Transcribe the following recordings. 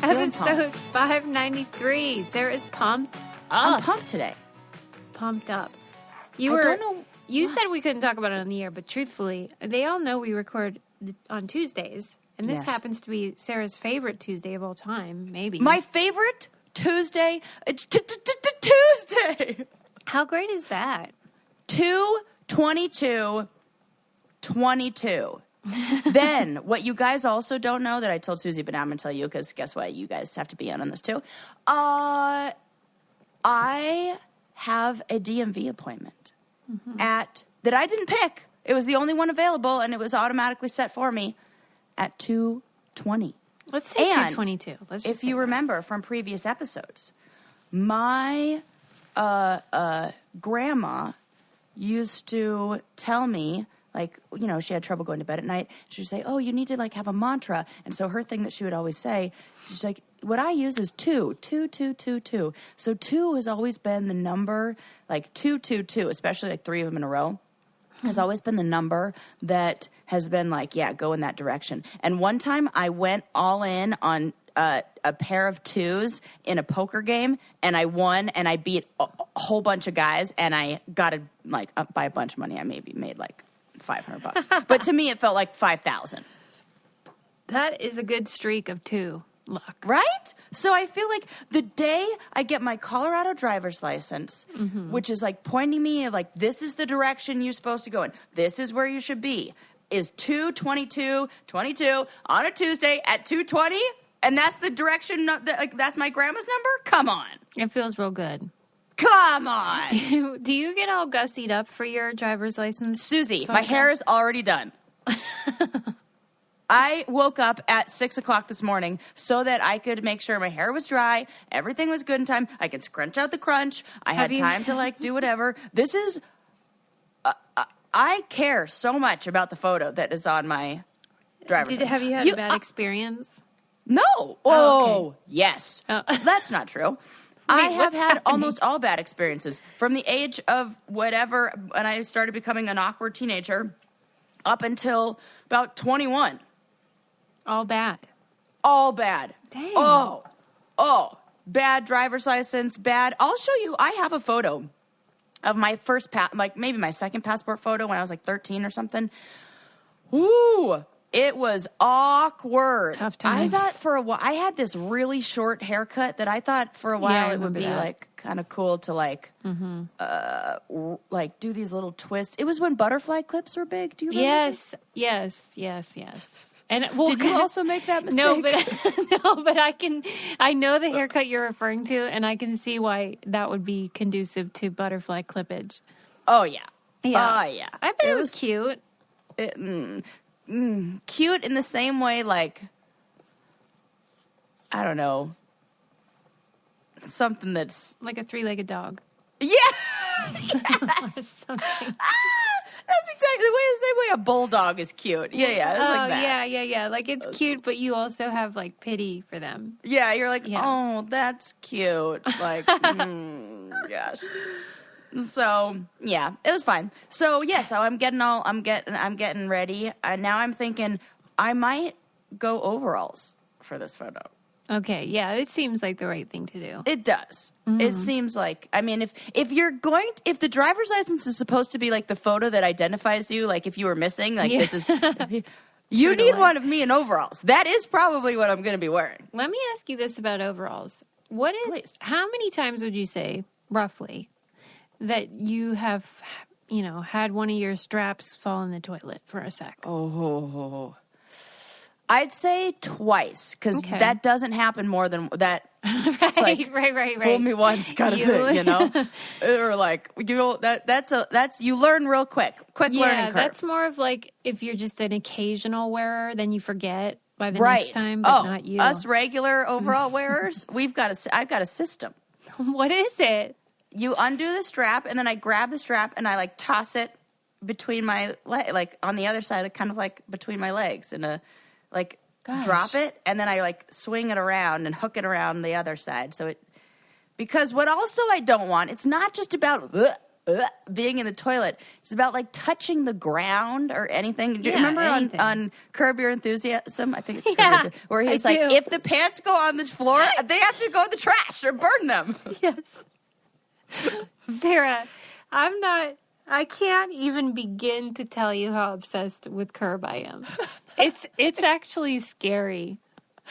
Episode 593. Sarah's pumped up. I'm pumped today. Pumped up. don't know. You said we couldn't talk about it on the air, but truthfully, they all know we record on Tuesdays. And this happens to be Sarah's favorite Tuesday of all time, maybe. My favorite Tuesday. Tuesday. How great is that? 2/22/22. Then, what you guys also don't know that I told Susie, but now I'm going to tell you because guess what? You guys have to be in on this too. I have a DMV appointment that I didn't pick. It was the only one available, and it was automatically set for me at 2:20. Let's say 2:22. If you remember from previous episodes, my grandma used to tell me, like, you know, she had trouble going to bed at night. She would say, oh, you need to, like, have a mantra. And so her thing that she would always say, she's like, what I use is 2. So 2 has always been the number, like 2, especially like 3 of them in a row, has always been the number that has been like, yeah, go in that direction. And one time I went all in on a pair of 2s in a poker game, and I won, and I beat a whole bunch of guys, and I got it, like, up by a bunch of money. I maybe made like $500. But to me, it felt like 5,000. That is a good streak of 2 luck. Right? So I feel like the day I get my Colorado driver's license, which is like pointing me like, this is the direction you're supposed to go in. This is where you should be. Is 2/22/22 on a Tuesday at 2:20? And that's the direction, like, that's my grandma's number? Come on. It feels real good. Come on. Do you get all gussied up for your driver's license? Susie, my hair is already done. I woke up at 6 o'clock this morning so that I could make sure my hair was dry, everything was good in time, I could scrunch out the crunch, I had time to, like, do whatever. This is, I care so much about the photo that is on my driver's license. Have you had a bad experience? No. Oh, okay. Yes. Oh. That's not true. I have had almost all bad experiences from the age of whatever, when I started becoming an awkward teenager, up until about 21. All bad. All bad. Dang. Oh, bad driver's license, bad. I'll show you. I have a photo of my first, like maybe my second passport photo when I was like 13 or something. Ooh. It was awkward. Tough times. I thought for a while, I had this really short haircut that I thought for a while it would be like kind of cool to like, like do these little twists. It was when butterfly clips were big. Do you remember? Yes. And well, did you also make that mistake? No, but I know the haircut you're referring to, and I can see why that would be conducive to butterfly clippage. Oh yeah. I bet it was cute. Cute in the same way, like, I don't know, something that's like a 3-legged dog. Yeah. Yes. That's exactly the same way a bulldog is cute. Yeah. It's like that. Yeah. Like, it's cute, but you also have, like, pity for them. Yeah, you're like, oh, that's cute. Like, gosh. So yeah, it was fine. So so I'm getting ready. Now I'm thinking I might go overalls for this photo. Okay, yeah, it seems like the right thing to do. It does. It seems like, I mean, if the driver's license is supposed to be like the photo that identifies you, like if you were missing, like this is, you need one of me in overalls. That is probably what I'm going to be wearing. Let me ask you this about overalls. Please. How many times would you say, roughly, that you have, had one of your straps fall in the toilet for a sec? Oh, I'd say twice, because that doesn't happen more than that. Right. Fool me once, kind of thing, or like, that's you learn real quick learning curve. That's more of like if you're just an occasional wearer, then you forget by the next time, but not you. Us regular overall wearers, I've got a system. What is it? You undo the strap, and then I grab the strap, and I, like, toss it between my like, on the other side, kind of, like, between my legs, and, drop it, and then I, like, swing it around and hook it around the other side. Because what also I don't want, it's not just about being in the toilet. It's about like touching the ground or anything. Do you Yeah, remember anything. on Curb Your Enthusiasm? I think it's Curb Your Enthusiasm, where he's I like, do. if the pants go on the floor, they have to go in the trash or burn them. Yes. Sarah, I can't even begin to tell you how obsessed with Curb I am. It's actually scary.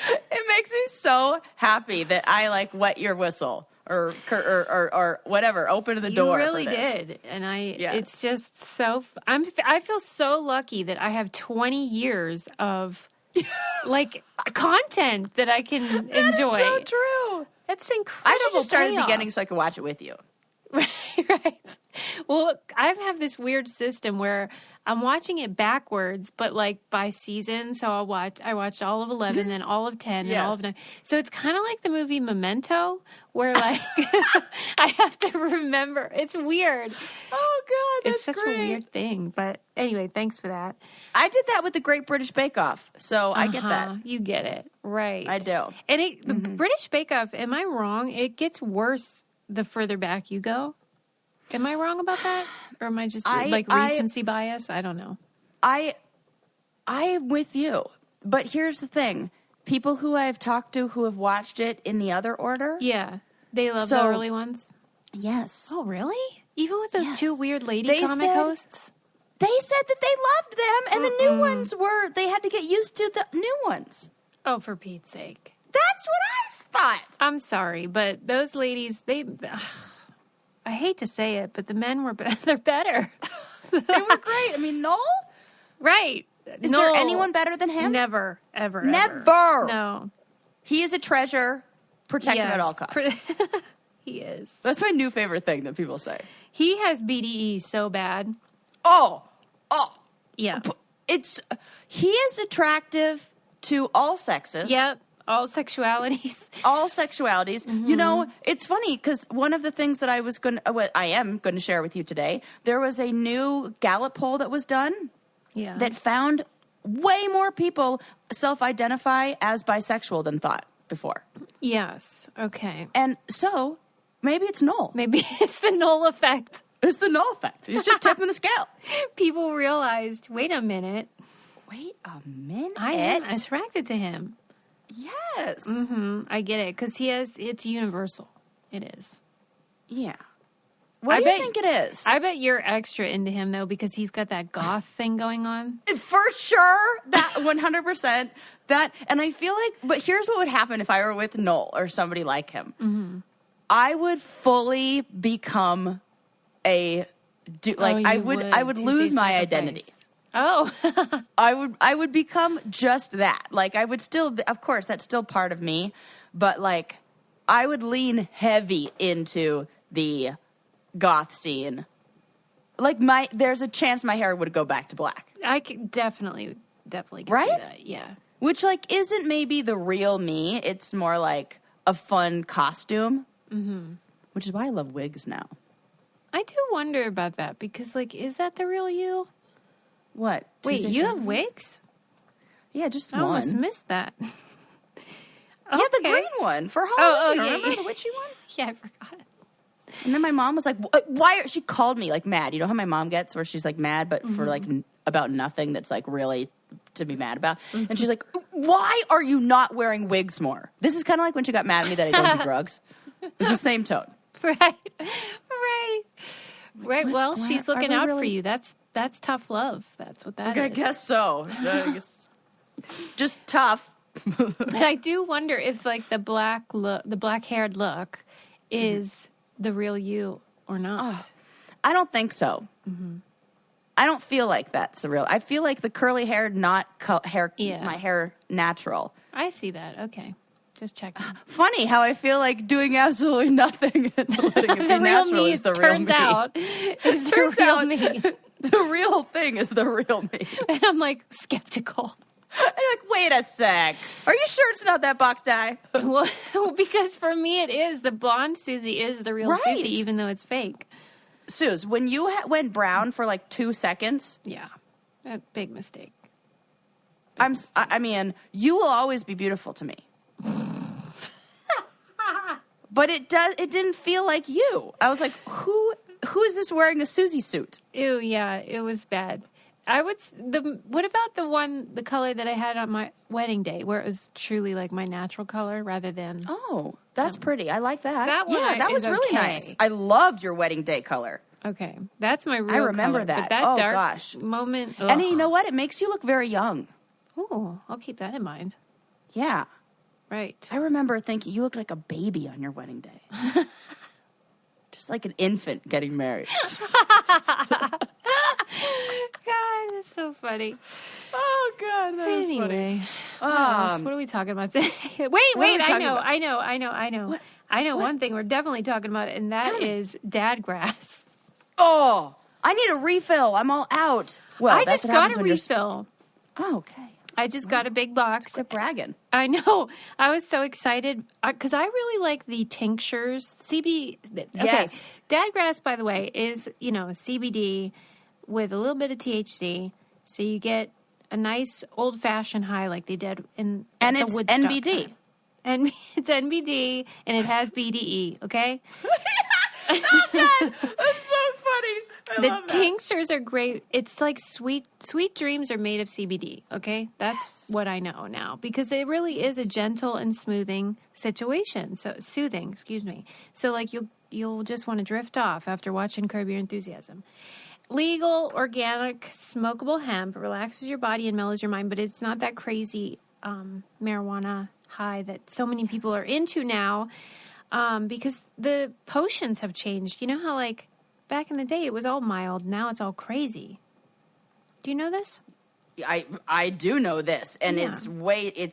It makes me so happy that I like wet your whistle or whatever, open the door. You really for this. did, and Yes. it's just so. I feel so lucky that I have 20 years of like content that I can enjoy. That is so true. That's incredible. I should just start at the payoff. beginning so I can watch it with you. Right. Well, I have this weird system where I'm watching it backwards, but like by season. So I watched all of 11, then all of 10, then all of 9. So it's kind of like the movie Memento, where like I have to remember. It's weird. Oh God, that's It's such great. a weird thing. But anyway, thanks for that. I did that with the Great British Bake Off, so I get that. You get it. Right. I do. And the British Bake Off, am I wrong? It gets worse the further back you go. Am I wrong about that? Or am I just recency bias? I don't know. I'm with you. But here's the thing. People who I've talked to who have watched it in the other order. Yeah. They love So- the early ones. Yes. Oh, really? Even with those Yes. two weird lady They comic said- hosts? They said that they loved them, and the new ones they had to get used to the new ones. Oh, for Pete's sake. That's what I thought. I'm sorry, but those ladies, I hate to say it, but the men were they're better. They were great. I mean, Noel? Right. Is there anyone better than him? Never, ever, Never. Ever. No. He is a treasure. Protect him at all costs. He is. That's my new favorite thing that people say. He has BDE so bad. Oh. Yeah. He is attractive to all sexes. Yep. All sexualities. All sexualities. You know, it's funny because one of the things that I am going to share with you today, there was a new Gallup poll that was done Yeah. that found way more people self-identify as bisexual than thought before. Yes. Okay. And so maybe it's Noel. Maybe it's the Noel effect. It's the Noel effect. He's just tipping the scale. People realized, wait a minute, Wait a minute. I am attracted to him. Yes. I get it because it's universal. It is. Yeah. What do you think it is? I bet you're extra into him though because he's got that goth thing going on. For sure, that 100%. That, and I feel like, but here's what would happen if I were with Noel or somebody like him. I would fully become I would lose my identity. Oh, I would become just that. Like I would still, of course, that's still part of me, but like I would lean heavy into the goth scene. Like there's a chance my hair would go back to black. I could definitely could Right? see that. Yeah. Which like isn't maybe the real me. It's more like a fun costume. Which is why I love wigs now. I do wonder about that because like, is that the real you? What? Wait, Tuesday, you have Saturday? wigs? Yeah, just I almost one. missed that. Yeah, the Okay. green one for Halloween. yeah, Remember yeah. the witchy one? Yeah, I forgot. And then my mom was like, she called me like mad. You know how my mom gets where she's like mad, but for like about nothing that's like really to be mad about. And she's like, why are you not wearing wigs more? This is kind of like when she got mad at me that I don't do drugs. It's the same tone. Right. Well, she's are looking we out for really- you. That's tough love. That's what that is. I guess so. It's just tough. But I do wonder if like the black haired look is the real you or not. I don't think so. I don't feel like that's the real. I feel like the curly hair, not hair. Yeah. My hair natural. I see that. Okay. Just checking. Funny how I feel like doing absolutely nothing and letting it be The real natural me is the real turns me. out is the Turns real out- me. The real thing is the real me. And I'm like skeptical. And I'm like, wait a sec. Are you sure it's not that box dye? Well, because for me it is. The blonde Susie is the real Right. Susie, even though it's fake. Suze, when you went brown for like 2 seconds, Yeah. A big mistake. I mean, you will always be beautiful to me. But it didn't feel like you. I was like, who who is this wearing a Susie suit? Ew, yeah, it was bad. What about the color that I had on my wedding day, where it was truly like my natural color rather than... Oh, that's pretty. I like that. That one that was really nice. I loved your wedding day color. Okay, that's my real I remember color. that. But that oh, dark gosh. moment... Ugh. And you know what? It makes you look very young. Ooh, I'll keep that in mind. Yeah. Right. I remember thinking you looked like a baby on your wedding day. Just like an infant getting married. God, that's so funny. Oh, God, that is funny. What are we talking about today? wait, I know. What? I know What? one thing we're definitely talking about, and that is dad grass. Oh, I need a refill. I'm all out. Well, I just got a refill. Oh, okay. I just got a big box. Quit bragging. I know. I was so excited because I really like the tinctures. CBD. Okay. Yes. Dad grass, by the way, is, CBD with a little bit of THC. So you get a nice old-fashioned high like they did in and the it's Woodstock NBD. time. And it's NBD, and it has BDE, okay? Oh, God. That's so funny. I love that. Tinctures are great. It's like sweet dreams are made of CBD, okay? That's what I know now because it really is a gentle and soothing situation. So soothing, excuse me. So like you'll just want to drift off after watching Curb Your Enthusiasm. Legal, organic, smokable hemp relaxes your body and mellows your mind, but it's not that crazy marijuana high that so many people are into now because the potions have changed. You know how like back in the day, it was all mild. Now it's all crazy. Do you know this? I do know this, and it's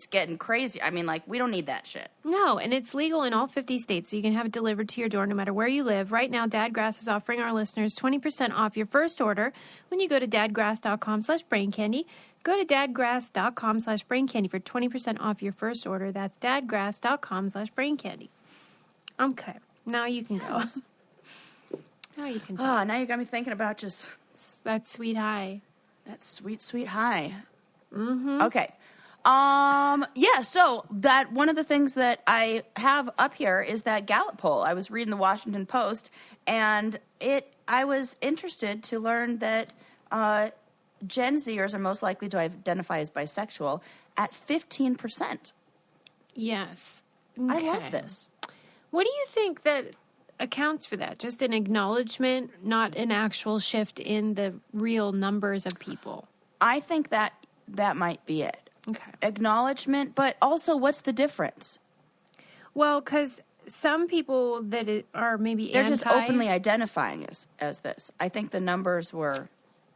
getting crazy. I mean, like, we don't need that shit. No, and it's legal in all 50 states, so you can have it delivered to your door no matter where you live. Right now, Dadgrass is offering our listeners 20% off your first order when you go to dadgrass.com/braincandy. Go to dadgrass.com/braincandy for 20% off your first order. That's dadgrass.com/braincandy. Okay, now you can go. Now you can talk. Now you got me thinking about just... That sweet high. That sweet, sweet high. Mm-hmm. Okay. So that one of the things that I have up here is that Gallup poll. I was reading the Washington Post, and I was interested to learn that Gen Zers are most likely to identify as bisexual at 15%. Yes. Okay. I love this. What do you think that accounts for that? Just an acknowledgement, not an actual shift in the real numbers of people? I think that might be it. Okay. Acknowledgement, but also what's the difference? Well, because some people that are maybe they're just openly identifying as this. I think the numbers were...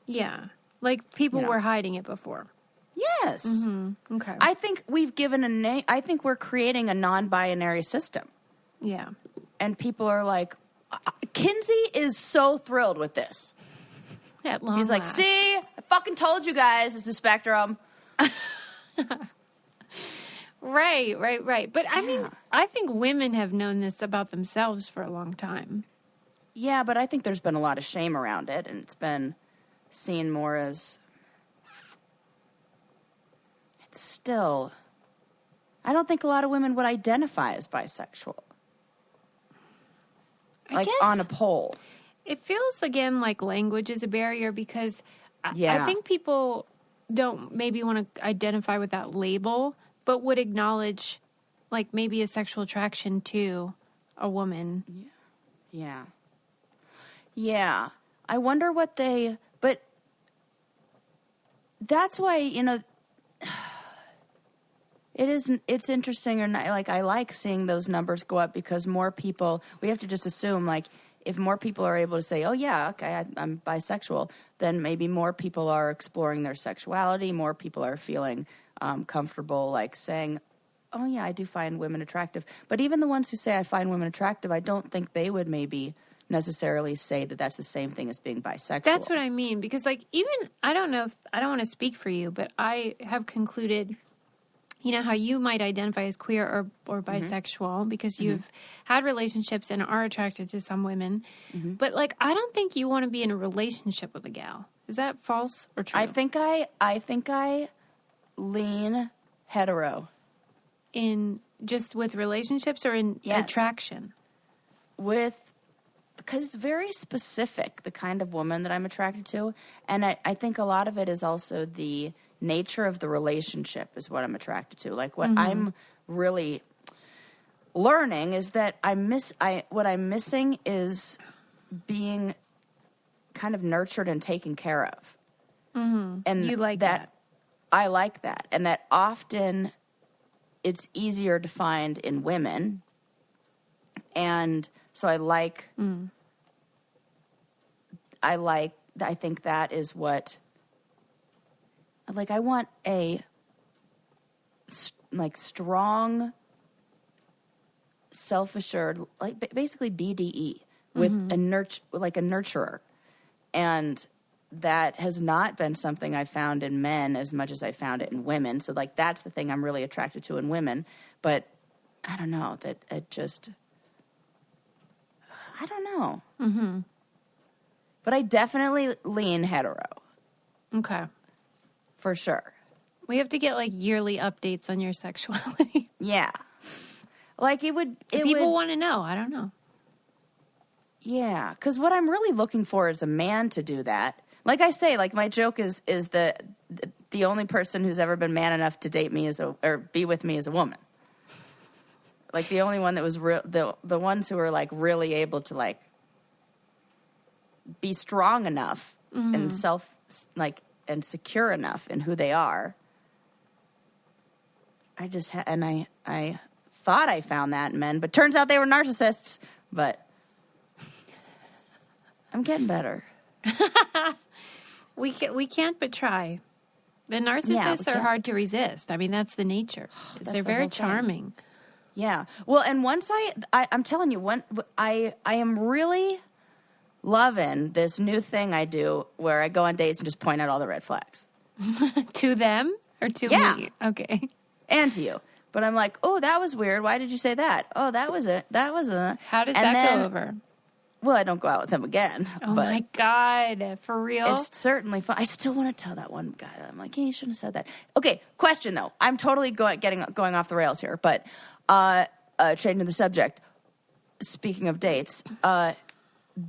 Yeah. Like people were hiding it before. Yes. Mm-hmm. Okay. I think we've given a name. I think we're creating a non-binary system. Yeah. And people are like, Kinsey is so thrilled with this. At long He's like, last. see, I fucking told you guys it's a spectrum. Right. But I mean, I think women have known this about themselves for a long time. Yeah, but I think there's been a lot of shame around it, and it's been seen more as... It's still... I don't think a lot of women would identify as bisexual. I guess on a poll. It feels, again, like language is a barrier because Yeah. I think people don't maybe want to identify with that label, but would acknowledge, like, maybe a sexual attraction to a woman. Yeah. Yeah. I wonder what they... But that's why, you know... It's interesting, or not, like, I like seeing those numbers go up because more people... We have to just assume, like, if more people are able to say, oh, yeah, okay, I'm bisexual, then maybe more people are exploring their sexuality, more people are feeling comfortable, like, saying, oh, yeah, I do find women attractive. But even the ones who say I find women attractive, I don't think they would maybe necessarily say that that's the same thing as being bisexual. That's what I mean. Because, like, even... I don't know if... I don't want to speak for you, but I have concluded... You know how you might identify as queer or bisexual because you've had relationships and are attracted to some women. Mm-hmm. But, like, I don't think you want to be in a relationship with a gal. Is that false or true? I think I lean hetero. In just with relationships or in attraction? With because it's very specific, the kind of woman that I'm attracted to. And I think a lot of it is also the nature of the relationship is what I'm attracted to. Like what I'm really learning is that what I'm missing is being kind of nurtured and taken care of. And you like that. I like that. And that often it's easier to find in women. And so I think that is what, like, I want a, like, strong, self-assured, like, basically BDE with a nurturer. And that has not been something I found in men as much as I found it in women. So, like, that's the thing I'm really attracted to in women. But I don't know, that it just, I don't know. But I definitely lean hetero. Okay. For sure. We have to get, like, yearly updates on your sexuality. Yeah. Like, People want to know. I don't know. Yeah. Because what I'm really looking for is a man to do that. Like I say, like, my joke is the only person who's ever been man enough to date me or be with me is a woman. Like, the only one that was real, the ones who were, like, really able to, like, be strong enough and and secure enough in who they are. I just I thought I found that in men, but turns out they were narcissists. But I'm getting better. We can't but try. The narcissists are hard to resist. I mean, that's the nature. They're very charming. Yeah. Well, and once I'm telling you, I am really loving this new thing I do where I go on dates and just point out all the red flags. To them or to me? Okay. And to you. But I'm like, oh, that was weird. Why did you say that? Oh, that was it. That was it. How does that go over? Well, I don't go out with him again. Oh, my God. For real? It's certainly fun. I still want to tell that one guy that I'm like, yeah, you shouldn't have said that. Okay, question, though. I'm totally going off the rails here, but changing the subject. Speaking of dates,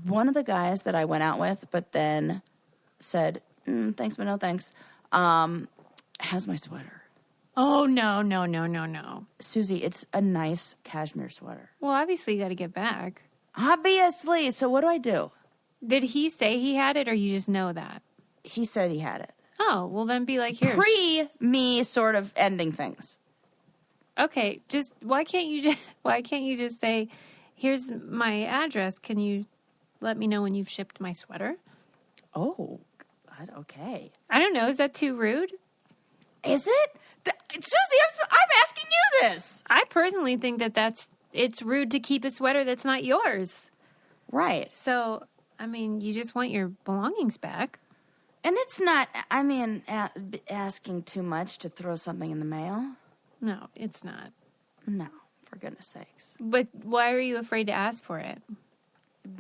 one of the guys that I went out with, but then said, thanks, but no thanks, has my sweater. Oh, no. Susie, it's a nice cashmere sweater. Well, obviously you got to get back. Obviously. So what do I do? Did he say he had it or you just know that? He said he had it. Oh, well then be like, here. Pre-me sort of ending things. Okay, why can't you just say, here's my address. Can you let me know when you've shipped my sweater? Oh, God, okay. I don't know. Is that too rude? Is it? Susie, I'm asking you this. I personally think it's rude to keep a sweater that's not yours. Right. So, I mean, you just want your belongings back. And it's not, I mean, asking too much to throw something in the mail. No, it's not. No, for goodness sakes. But why are you afraid to ask for it?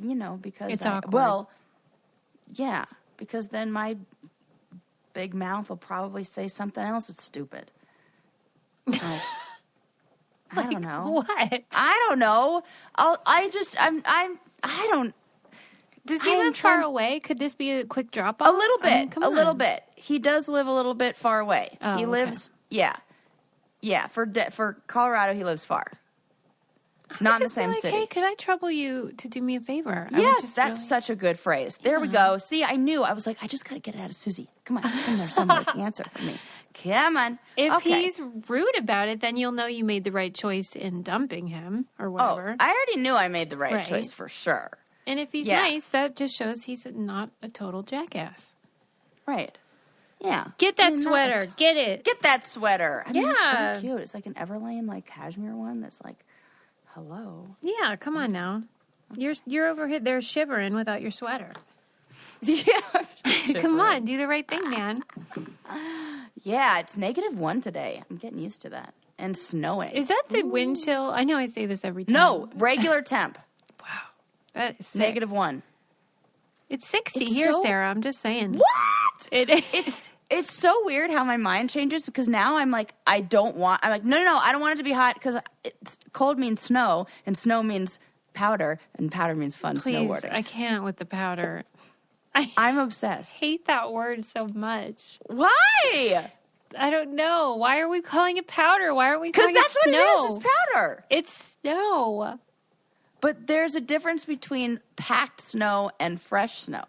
You know, because it's awkward. Well, yeah, because then my big mouth will probably say something else that's stupid. Like, I don't know. What? I don't know. I don't. Does he live far away? Could this be a quick drop off? A little bit. A little bit. He does live a little bit far away. Oh, he lives, yeah. For Colorado, he lives far. Not in the same city. Hey, could I trouble you to do me a favor? Yes, that's such a good phrase. There we go. See, I knew. I was like, I just got to get it out of Susie. Come on, it's in there somewhere. The answer for me. Come on. If he's rude about it, then you'll know you made the right choice in dumping him or whatever. Oh, I already knew I made the right choice for sure. And if he's nice, that just shows he's not a total jackass. Right. Yeah. Get that sweater. Get it. Get that sweater. I mean, it's pretty cute. It's like an Everlane, like, cashmere one that's like, hello. Yeah, come on now. You're over here there shivering without your sweater. Yeah. Come on, do the right thing, man. Yeah, it's -1 today. I'm getting used to that. And snowing. Is that the wind chill? I know I say this every time. No, regular temp. Wow. That is sick. -1. It's 60 here, Sarah. I'm just saying. What? It is. It's so weird how my mind changes because now I'm like, I'm like, no, I don't want it to be hot because cold means snow and snow means powder, and powder means fun Please, snowboarding. I can't with the powder. I'm obsessed. I hate that word so much. Why? I don't know. Why are we calling it powder? Why aren't we calling it snow? Because that's what it is. It's powder. It's snow. But there's a difference between packed snow and fresh snow.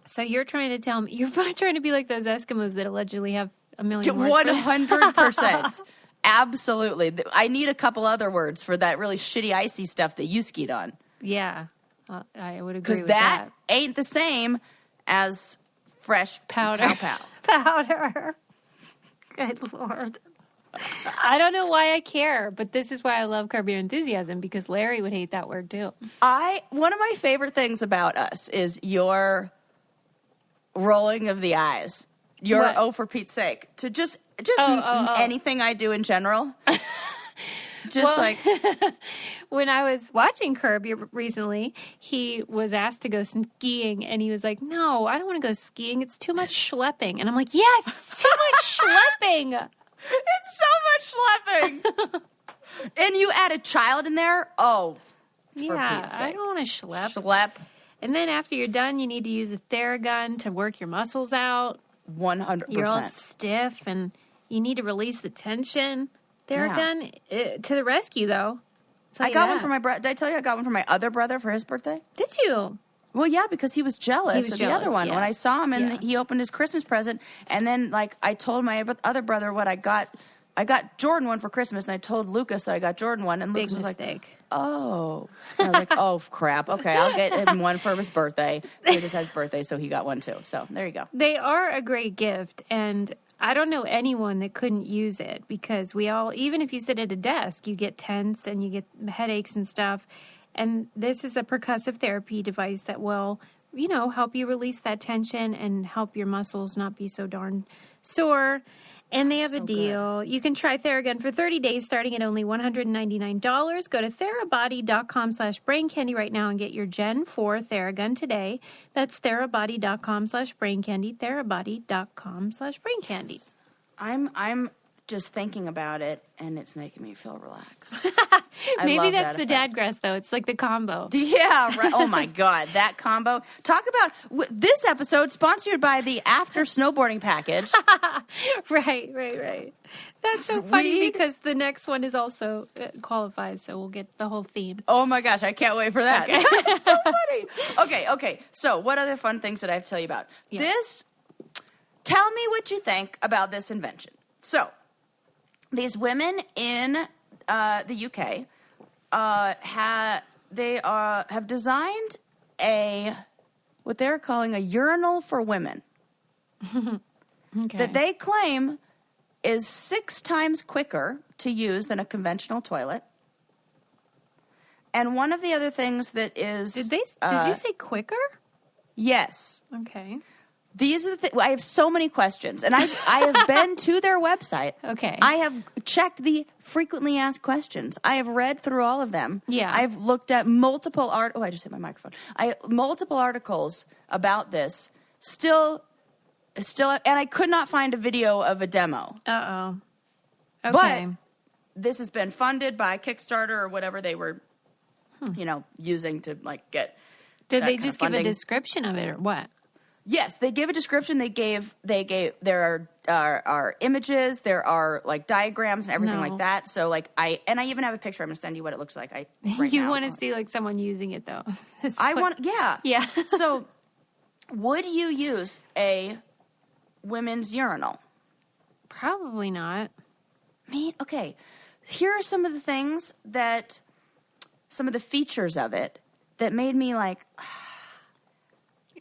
So you're trying to tell me, you're probably trying to be like those Eskimos that allegedly have a million words. 100%. Absolutely. I need a couple other words for that really shitty icy stuff that you skied on. Yeah. I would agree with that. Because that ain't the same as fresh powder. Pow. Powder. Good Lord. I don't know why I care, but this is why I love Curb Your Enthusiasm, because Larry would hate that word too. One of my favorite things about us is your rolling of the eyes. Your oh, for Pete's sake. To just anything I do in general. When I was watching Curb recently, he was asked to go skiing, and he was like, no, I don't want to go skiing. It's too much schlepping. And I'm like, yes, it's too much schlepping. It's so much schlepping. And you add a child in there? Oh, for Pete's sake. I don't want to schlep. Schlep. And then after you're done, you need to use a Theragun to work your muscles out. 100%. You're all stiff, and you need to release the tension. Theragun to the rescue, though. I got one for my brother. Did I tell you I got one for my other brother for his birthday? Did you? Well, yeah, because he was jealous of the other one. Yeah. When I saw him and he opened his Christmas present, and then I told my other brother what I got. I got Jordan one for Christmas, and I told Lucas that I got Jordan one, and Lucas was like, "Oh," and I was like, "Oh crap! Okay, I'll get him one for his birthday. He just had his birthday, so he got one too. So there you go. They are a great gift, and I don't know anyone that couldn't use it, because we all, even if you sit at a desk, you get tense and you get headaches and stuff. And this is a percussive therapy device that will, help you release that tension and help your muscles not be so darn sore. And they have a deal. Good. You can try Theragun for 30 days starting at only $199. Go to therabody.com/braincandy right now and get your Gen 4 Theragun today. That's therabody.com/braincandy, therabody.com/braincandy. I'm just thinking about it, and it's making me feel relaxed. Maybe that's the dadgrass, though. It's like the combo. Yeah, right. Oh, my God. That combo. Talk about this episode sponsored by the After Snowboarding Package. Right. That's so funny because the next one is also qualified, so we'll get the whole theme. Oh, my gosh. I can't wait for that. Okay. That's so funny. Okay. So what other fun things did I have to tell you about? Yeah. Tell me what you think about this invention. So, these women in the UK have designed what they're calling a urinal for women. Okay. That they claim is 6 times quicker to use than a conventional toilet. And one of the other things that is... Did you say quicker? Yes. Okay. These are the things. I have so many questions, and I have been to their website. Okay. I have checked the frequently asked questions. I have read through all of them. Yeah. I've looked at multiple I just hit my microphone. Multiple articles about this. Still, and I could not find a video of a demo. Uh-oh. Okay. But this has been funded by Kickstarter or whatever they were, using to get. Did they just give a description of it or what? Yes, they gave a description. They gave. There are images. There are diagrams and everything like that. So I even have a picture. I'm gonna send you what it looks like. You want to see someone using it though? Yeah. So, would you use a women's urinal? Probably not. Okay. Here are some of the things some of the features of it that made me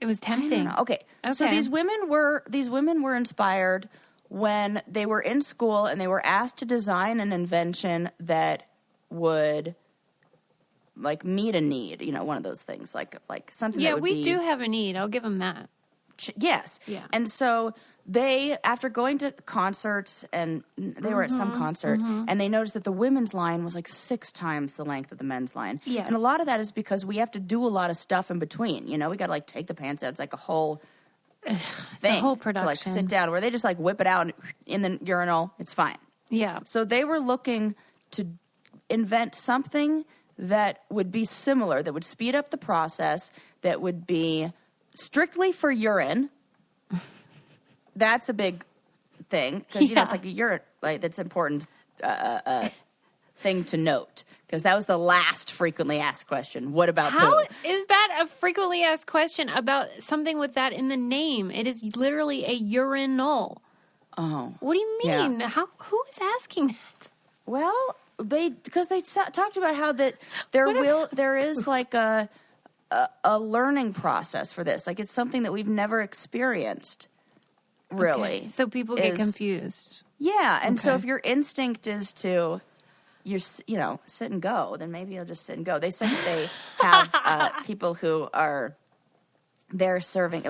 It was tempting. Okay. So these women were inspired when they were in school and they were asked to design an invention that would meet a need. One of those things like something. Yeah, that would we do have a need. I'll give them that. Yes. Yeah. And so they, after going to concerts, and they were at some concert, and they noticed that the women's line was 6 times the length of the men's line. Yeah. And a lot of that is because we have to do a lot of stuff in between. We got to take the pants out. It's a whole thing. It's a whole production. To sit down, where they just whip it out in the urinal. It's fine. Yeah. So they were looking to invent something that would be similar, that would speed up the process, that would be strictly for urine. That's a big thing because, you know, it's like a urine, like that's important thing to note because that was the last frequently asked question. What about How poo? is that a frequently asked question about something with that in the name? It is literally a urinal. Oh. What do you mean? Yeah. Who is asking that? Well, because they talked about how that there is like a learning process for this. Like it's something that we've never experienced. Really. Okay. So people get confused. Yeah, and so if your instinct is to sit and go, then maybe you'll just sit and go. They said that they have people who are there serving,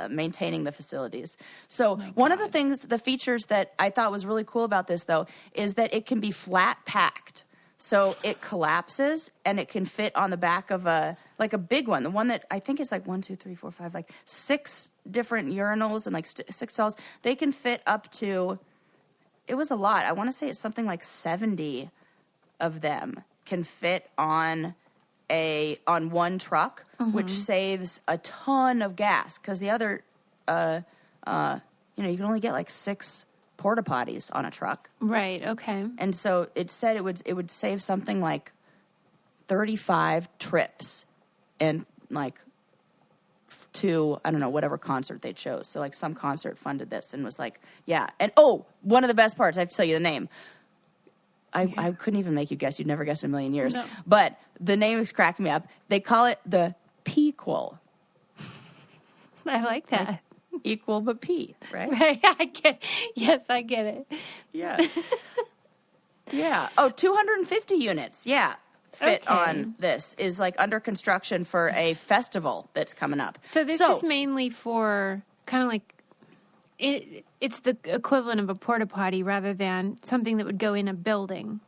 maintaining the facilities. So one of the features that I thought was really cool about this, though, is that it can be flat packed. So it collapses and it can fit on the back of a big one. The one that I think is like 1, 2, 3, 4, 5, like 6 different urinals and like 6 stalls. They can fit up to, it was a lot. I want to say it's something like 70 of them can fit on one truck, which saves a ton of gas because the other, you can only get like 6 porta potties on a truck. Right. Okay. And so it said it would save something like 35 trips and like to, I don't know, whatever concert they chose. So like some concert funded this and was like, yeah. And one of the best parts, I have to tell you the name. I couldn't even make you guess. You'd never guess in a million years. No. But the name is cracking me up. They call it the Pequel. I like that. Like equal but P, right? Right. I get it. Yes. Yeah. 250 units. Yeah. Fit on this is like under construction for a festival that's coming up. So this is mainly for kind of like it's the equivalent of a porta potty rather than something that would go in a building.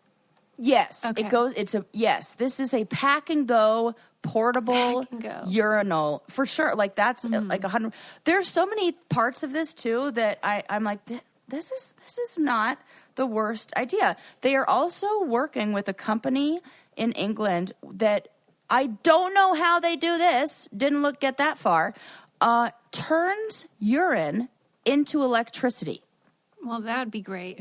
Yes, this is a pack and go portable urinal for sure. Like that's like 100. There's so many parts of this too that I'm like, this is not the worst idea. They are also working with a company in England that I don't know how they do this. Didn't get that far. Turns urine into electricity. Well, that would be great.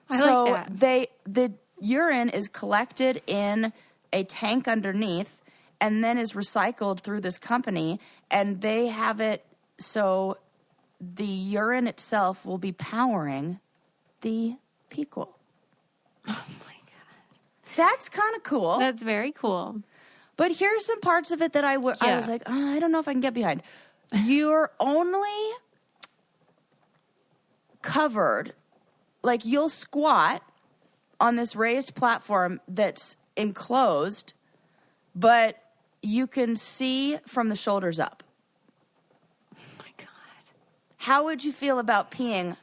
Like that. The urine is collected in a tank underneath and then is recycled through this company, and they have it so the urine itself will be powering the Pequel. Oh my God. That's kind of cool. That's very cool. But here's some parts of it that I was like, I don't know if I can get behind. You're only covered, like you'll squat on this raised platform that's enclosed, but you can see from the shoulders up. Oh my God. How would you feel about peeing?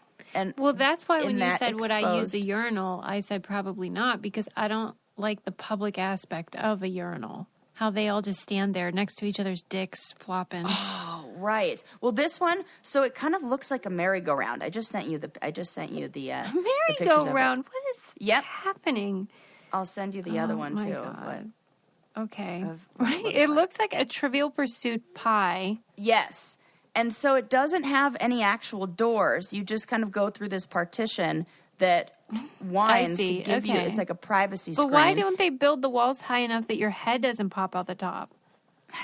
Well, that's why when you said would I use a urinal, I said probably not, because I don't like the public aspect of a urinal. How they all just stand there next to each other's dicks flopping. Oh, right. Well, this one, so it kind of looks like a merry-go-round. I just sent you the merry-go-round. What is happening? I'll send you the other one too. God. Okay. It looks like a Trivial Pursuit pie. Yes. And so it doesn't have any actual doors. You just kind of go through this partition that winds to give you, it's like a privacy screen. But why don't they build the walls high enough that your head doesn't pop out the top?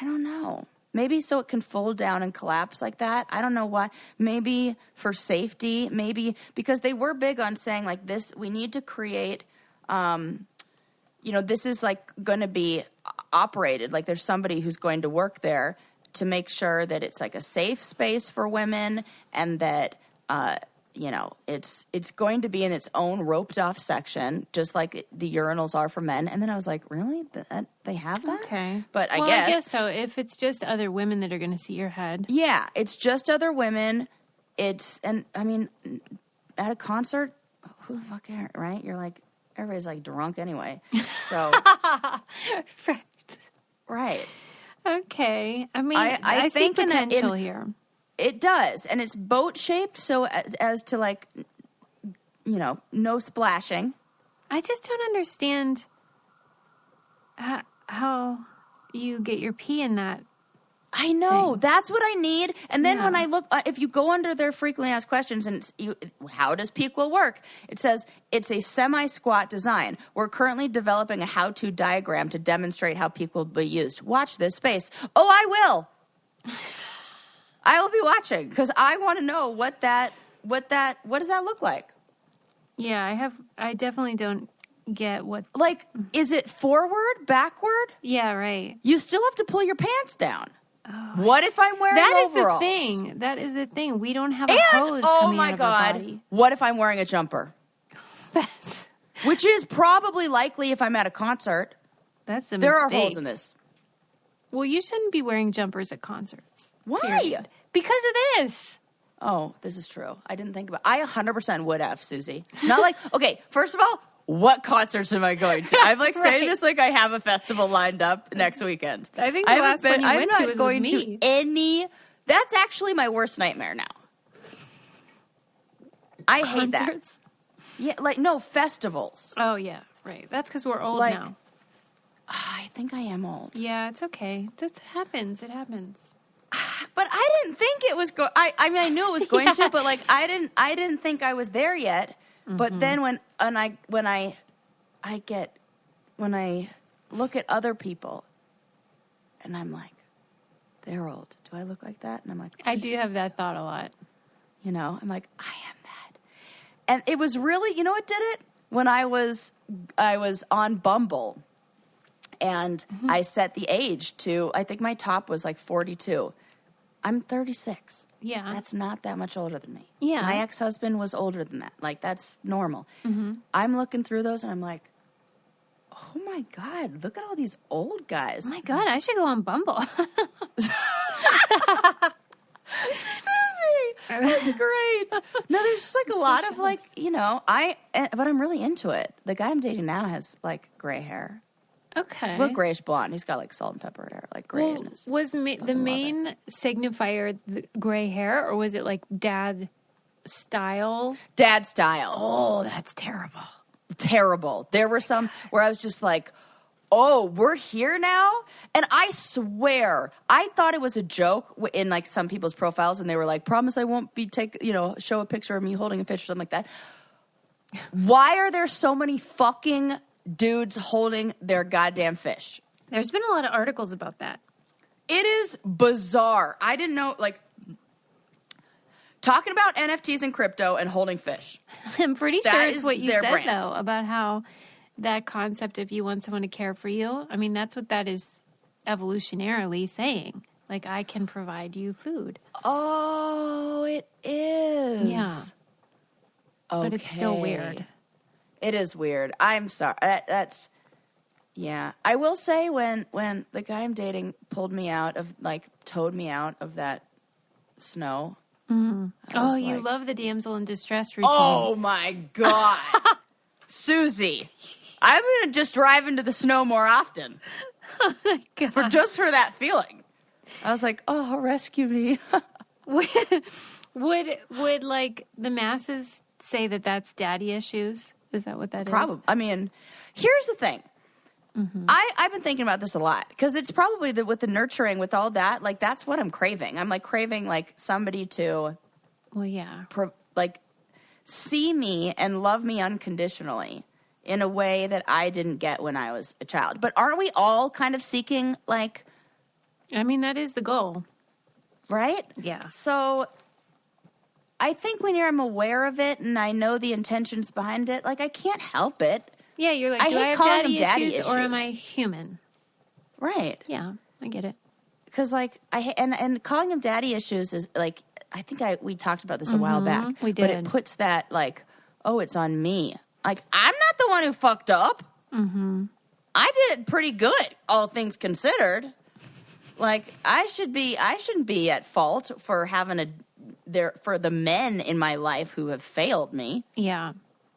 I don't know. Maybe so it can fold down and collapse like that. I don't know why. Maybe for safety. Maybe because they were big on saying like this, we need to create, this is like going to be operated. Like there's somebody who's going to work there to make sure that it's like a safe space for women and that, it's going to be in its own roped off section, just like the urinals are for men. And then I was like, really? They have that? Okay. But I guess so. If it's just other women that are going to see your head. Yeah, it's just other women. At a concert, who the fuck cares, right? You're like, everybody's like drunk anyway. So. Right. Okay. I mean, I see potential here. It does, and it's boat-shaped, so as to, like, no splashing. I just don't understand how you get your pee in that. I know. Thing. That's what I need. And then when I look, if you go under their frequently asked questions and how does Pequel work? It says it's a semi-squat design. We're currently developing a how-to diagram to demonstrate how Pequel will be used. Watch this space. Oh, I will. I will be watching because I want to know what does that look like? Yeah, I definitely don't get what. Like, is it forward, backward? Yeah, right. You still have to pull your pants down. Oh, what if I'm wearing overalls? That is the thing. We don't have a hose coming out of our body. What if I'm wearing a jumper? Which is probably likely if I'm at a concert. That's a mistake. There are holes in this. Well, you shouldn't be wearing jumpers at concerts. Why? Period. Because of this. Oh, this is true. I didn't think about it. I 100% would have, Susie. Not like, okay, first of all, what concerts am I going to? I'm like saying this like I have a festival lined up next weekend. I think the last one you went to was going with me. to any. That's actually my worst nightmare now. I hate that. Yeah, like no festivals. Oh yeah, right. That's because we're old like, now. I think I am old. Yeah, it's okay. That happens. It happens. But I didn't think it was I mean, I knew it was going to, but like I didn't think I was there yet. Mm-hmm. But then when I look at other people, and I'm like, they're old. Do I look like that? And I'm like, I do have that thought a lot. You know, I'm like, I am that. And it was really, you know what did it? When I was on Bumble, and I set the age to, I think my top was like 42. I'm 36. Yeah. That's not that much older than me. Yeah. My ex-husband was older than that. Like, that's normal. Mm-hmm. I'm looking through those, and I'm like, oh, my God, look at all these old guys. Oh, my God, I should go on Bumble. Susie, that's great. No, there's just, like, a lot of, like, you know, but I'm really into it. The guy I'm dating now has, like, gray hair. Okay. Well, grayish blonde. He's got like salt and pepper hair, like gray in his. Was the main signifier the gray hair, or was it like dad style? Dad style. Oh, that's terrible. Terrible. There were some where I was just like, oh, we're here now? And I swear, I thought it was a joke in like some people's profiles, and they were like, promise I won't be show a picture of me holding a fish or something like that. Why are there so many fucking dudes holding their goddamn fish? There's been a lot of articles about that. It is bizarre. I didn't know, like, talking about NFTs and crypto and holding fish. I'm pretty sure it's what you said, brand. though, about how that concept of you want someone to care for you. I mean, that's what that is evolutionarily saying. Like, I can provide you food. Oh, it is. Yeah. Okay. But it's still weird. It is weird. I'm sorry. That's, yeah. I will say when the guy I'm dating towed me out of that snow. Mm-hmm. Oh, you like, love the damsel in distress routine. Oh, my God. Susie, I'm going to just drive into the snow more often. Oh, my God. For that feeling. I was like, oh, rescue me. Would like the masses say that that's daddy issues? Is that what that is? Probably. I mean, here's the thing. Mm-hmm. I've been thinking about this a lot because it's probably with the nurturing, with all that, like that's what I'm craving. I'm like craving like somebody to, well, yeah, like see me and love me unconditionally in a way that I didn't get when I was a child. But aren't we all kind of seeking like? I mean, that is the goal, right? Yeah. So I think when I'm aware of it and I know the intentions behind it, like I can't help it. Yeah, you're like, do I have daddy issues or am I human? Right. Yeah, I get it. Because like and calling them daddy issues is like I think we talked about this a while back. We did. But it puts that like, oh, it's on me. Like I'm not the one who fucked up. Mm-hmm. I did it pretty good, all things considered. Like I shouldn't be at fault for having for the men in my life who have failed me. Yeah.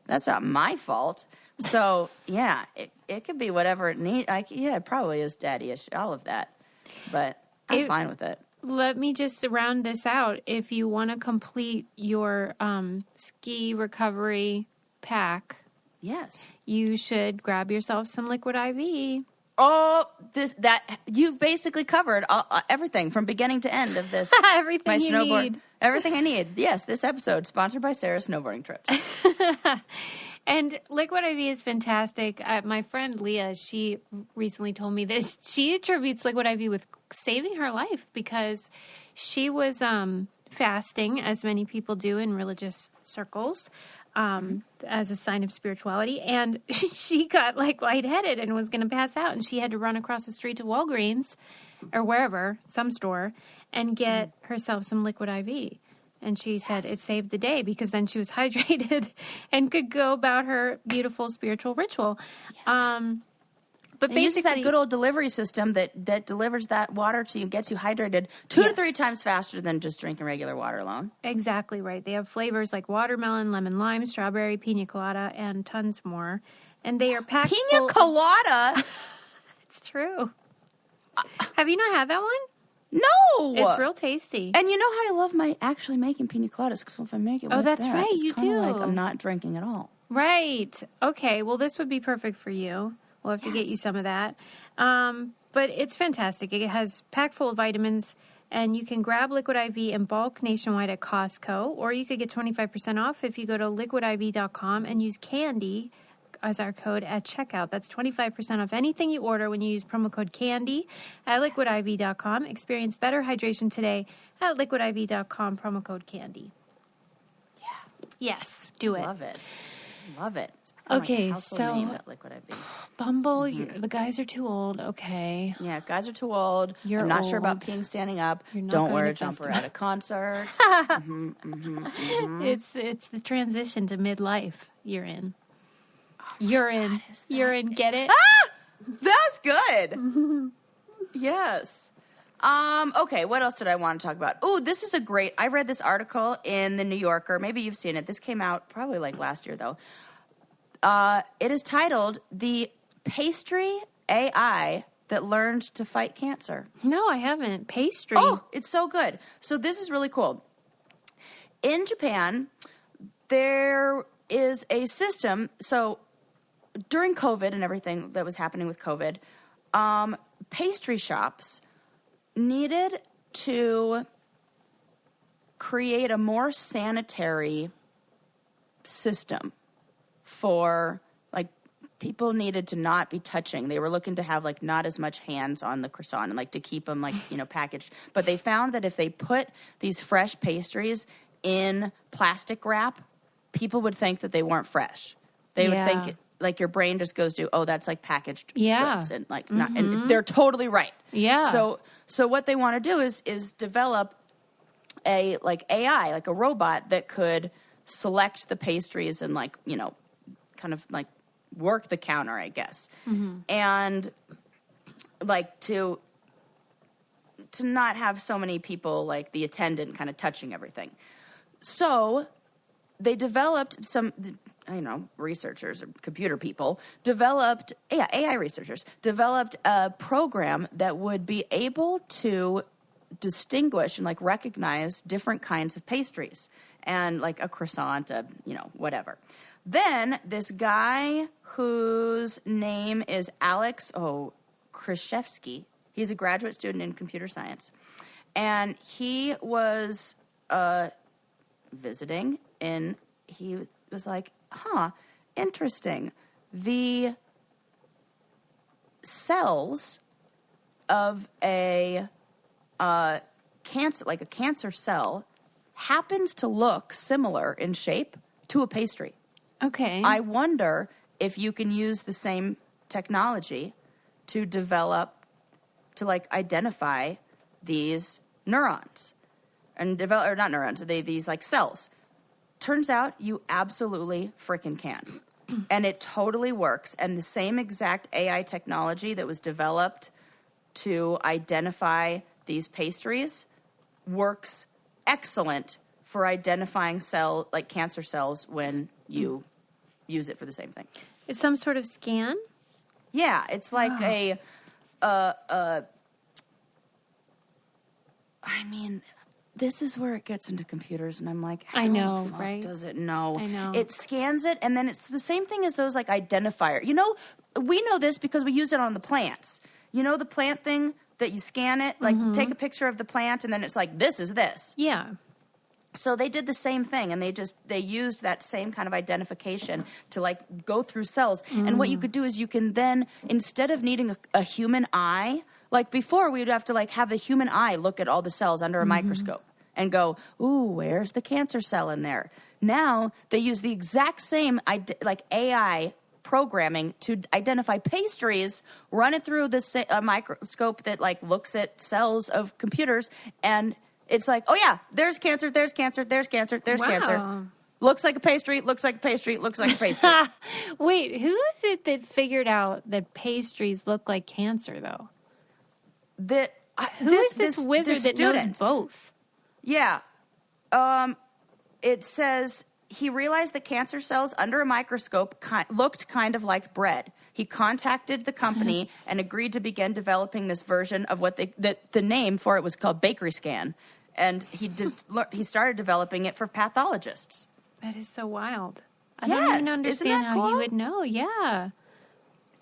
That's not my fault. So, yeah, it could be whatever it needs. Yeah, it probably is daddy-ish, all of that. But I'm fine with it. Let me just round this out. If you want to complete your ski recovery pack, yes, you should grab yourself some Liquid IV. Oh, you've basically covered everything from beginning to end of this. Everything you need. Everything I need. Yes, this episode sponsored by Sarah's Snowboarding Trips. And Liquid IV is fantastic. My friend Leah, she recently told me that she attributes Liquid IV with saving her life because she was fasting, as many people do in religious circles, as a sign of spirituality. And she got like lightheaded and was going to pass out. And she had to run across the street to Walgreens or wherever, some store, and get herself some Liquid IV. And she said it saved the day because then she was hydrated and could go about her beautiful spiritual ritual. Yes. But and basically, uses that good old delivery system that delivers that water to you, gets you hydrated 2 to 3 times faster than just drinking regular water alone. Exactly right. They have flavors like watermelon, lemon, lime, strawberry, pina colada, and tons more. And they are packed Pina colada? It's true. Have you not had that one? No! It's real tasty. And you know how I love actually making pina coladas? Because if I make it with that's that, right, it's you kind do. of like I'm not drinking at all. Right. Okay, well, this would be perfect for you. We'll have to get you some of that. But it's fantastic. It has packed full of vitamins, and you can grab Liquid IV in bulk nationwide at Costco, or you could get 25% off if you go to liquidiv.com and use CANDY as our code at checkout. That's 25% off anything you order when you use promo code CANDY at liquidiv.com. Experience better hydration today at liquidiv.com, promo code CANDY. Yeah. Yes, do it. Love it. Love it. Okay, so name at Liquid IV. Bumble, the guys are too old. Okay. Yeah, guys are too old. You're I'm not old. sure about peeing standing up. You're not Don't going wear to a jumper festival. at a concert. It's the transition to midlife you're in. Urine. Urine, get it? Ah! That's good. Yes. Okay, what else did I want to talk about? Oh, this is I read this article in the New Yorker. Maybe you've seen it. This came out probably like last year, though. It is titled The Pastry AI That Learned to Fight Cancer. No, I haven't. Pastry. Oh, it's so good. So this is really cool. In Japan, there is a system. So during COVID and everything that was happening with COVID, pastry shops needed to create a more sanitary system for, like, people needed to not be touching. They were looking to have, like, not as much hands on the croissant and, like, to keep them, like, packaged. But they found that if they put these fresh pastries in plastic wrap, people would think that they weren't fresh. They would think, like, your brain just goes to, oh, that's, like, packaged goods. And, like, not, and they're totally right. Yeah. So what they want to do is develop a, like, AI, like a robot that could select the pastries and, like, kind of like work the counter, I guess. And like to not have so many people, like the attendant, kind of touching everything. So they developed researchers or computer people AI researchers developed a program that would be able to distinguish and, like, recognize different kinds of pastries and, like, a croissant, whatever. Then this guy whose name is Alex Krzyzewski, he's a graduate student in computer science, and he was visiting, and he was like, interesting. The cells of a cancer, like a cancer cell, happens to look similar in shape to a pastry. Okay. I wonder if you can use the same technology to like identify these neurons these like cells. Turns out you absolutely freaking can. And it totally works. And the same exact AI technology that was developed to identify these pastries works excellent for identifying cancer cells when you use it for the same thing. It's some sort of scan? Yeah, it's like this is where it gets into computers, and I'm like, how I know, the fuck right? does it know? I know. It scans it, and then it's the same thing as those like identifier. We know this because we use it on the plants. The plant thing that you scan it, like you take a picture of the plant, and then it's like, this is this. Yeah. So they did the same thing, and they used that same kind of identification to like go through cells. And what you could do is you can then, instead of needing a human eye, like before we would have to like have the human eye look at all the cells under a microscope and go, ooh, where's the cancer cell in there? Now they use the exact same like AI programming to identify pastries, run it through this microscope that like looks at cells of computers, and it's like, oh yeah, there's cancer, there's cancer, there's cancer, there's cancer. Looks like a pastry, looks like a pastry, looks like a pastry. Wait, who is it that figured out that pastries look like cancer, though? Who is this wizard that knows both? Yeah. It says he realized that cancer cells under a microscope looked kind of like bread. He contacted the company and agreed to begin developing this version of what the name for it was called Bakery Scan. And he started developing it for pathologists. That is so wild. I don't even understand how you would know. Yeah.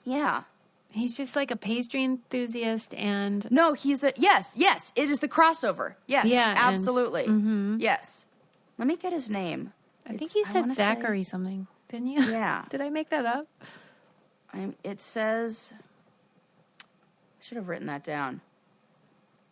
Yeah. He's just like a pastry enthusiast and... No, yes, it is the crossover. Yes, yeah, absolutely. Yes. Let me get his name. I think you said Zachary something, didn't you? Yeah. Did I make that up? It says... I should have written that down.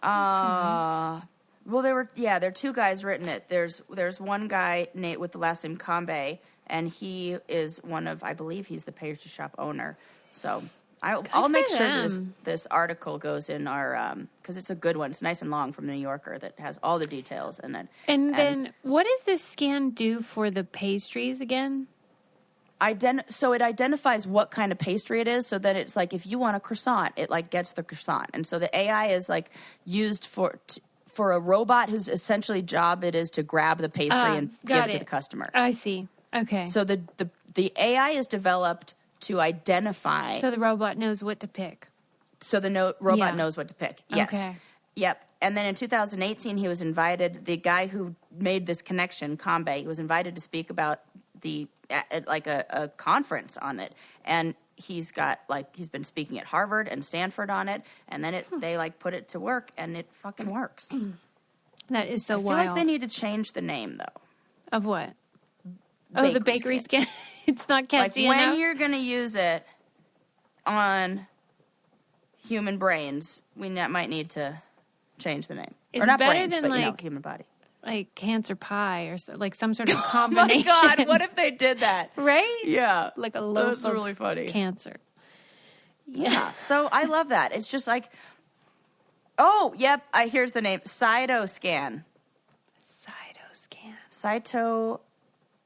Well, there are two guys written it. There's one guy, Nate, with the last name Kambe, and he is I believe he's the pastry shop owner. So I'll make sure this article goes in our, because it's a good one. It's nice and long from the New Yorker that has all the details in it. And then what does this scan do for the pastries again? So it identifies what kind of pastry it is, so that it's like if you want a croissant, it like gets the croissant. And so the AI is like used for a robot whose essentially job it is to grab the pastry and give it to the customer. I see. Okay. So the AI is developed to identify. So the robot knows what to pick. So the robot knows what to pick. Yes. Okay. Yep. And then in 2018, he was invited. The guy who made this connection, Kambe, he was invited to speak about a conference on it, and he's been speaking at Harvard and Stanford on it, and then they put it to work, and it fucking works. That is so wild. I feel like they need to change the name though. Of what? The bakery scan. It's not catchy enough. When you're going to use it on human brains, we might need to change the name. It's or not better brains, than but human body. Like cancer pie or like some sort of combination. Oh my God, what if they did that? Right? Yeah. Like a loaf That's really funny. Cancer. Yeah. So I love that. It's just like, oh, yep, here's the name. Cytoscan.